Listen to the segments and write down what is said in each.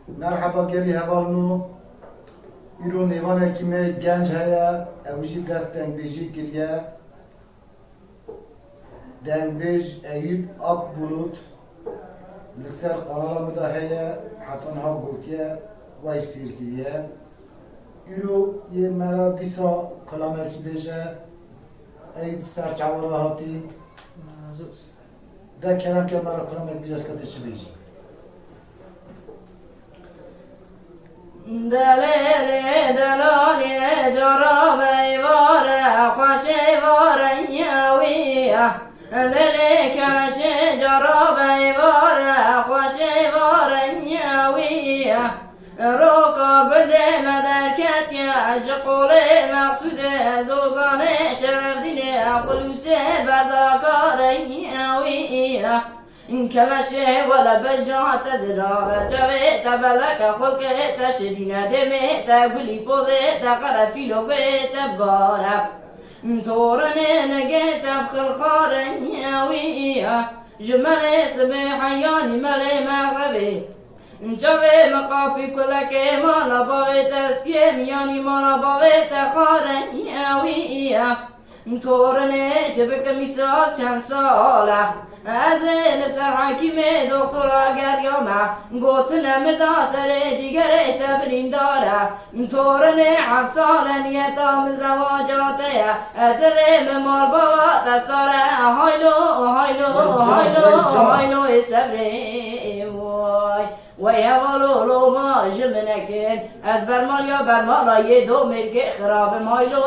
مرحبا گلی هوالنو ایرو نیوانه کیمه گنج هیا اوجی دست دنگبیجی کریه دنگبیج ایوب آب بلوت لسر قنالا مدا هیا حتی نها گوتیه وای سیر کریه ایرو یه مرا دیسا کلامه کی بیجه ایوب سر چوارا هاتی ده کنم که مرا کلامه بیجه کتی چی بیجی دليلي دلوني جربي ورا خوشي ورا ياويه دلي كان شي جربي ورا خوشي ورا ياويه روكو بدي مدركت يا شقولي مقصود زوزاني شرف ديني خلوصي بردكار ياويه كمشه ولا بجنات زرابة جويت بلك خلقت شرينا دميت قولي بوزيت قرفيلو بيت بارب تورن نجيت بخل خارن ويا جمال صبح ياني ملي مغربي جوي مقابي كلك مالا باويت اسكيم ياني مالا باويت خارن ويا تورن جبك مثال چند ساله از نسر حکیمه دکترا گریامه گوتنم دا سر جگر تبرین داره تورن 7 سال نیتام زواجاته ادرم مال بابا تساره هایلو هایلو هایلو هایلو سبری وای وای ولولو ما جمنکن از برمال یا برمال یه دو مرگ خراب مایلو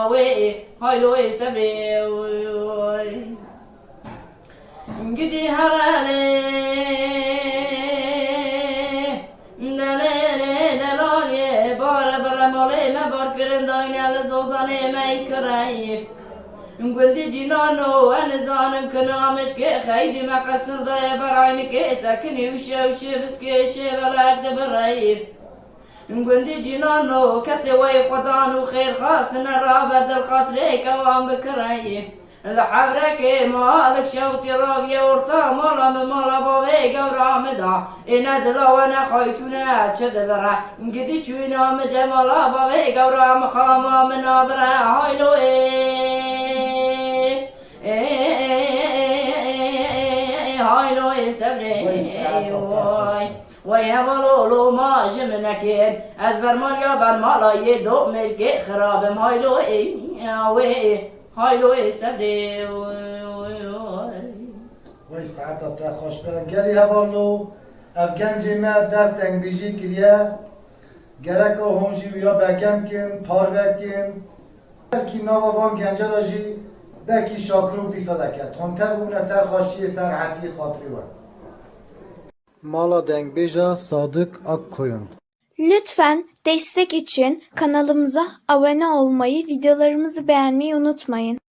وای هایلو سبری وای گدی هراله دلاله دلاله بار برماله ما بار کرنداین لزوزانه می کرای گلدی جنانو انزانم کنامش که خیلی ما قصر دای براین که سکنی وشه بس که شبلک دبرای گلدی جنانو کسی وی خدانو خیر خواست نرا بدل خاطره کوام بکرای لحبرك مالك شوتي رابية ورطا مالا من مالا بابي قورا مدا إنا دلا وانا خايتونا تشدبرا انقدي چوينا مجمالا بابي قورا مخاما منا برا هايلو هايلو سبري ويا مالولو ما جمنكين از برماليا برمالا يدو مرقي خرابم هايلو هايلو سبري وای ساعتا تا خوش برن گری هوالنو افگنجی ما دست دنگبیجی کریه گرک و هونجی ویا بکم کن پاروک کن بلکی ناوا وان گنجه داجی بلکی شاکروک دیسا دکت هنته بونه سر خاشی سر حتی خاطری وان مالا دنگبیجا صادق ak koyun. Lütfen destek için kanalımıza abone olmayı, videolarımızı beğenmeyi unutmayın.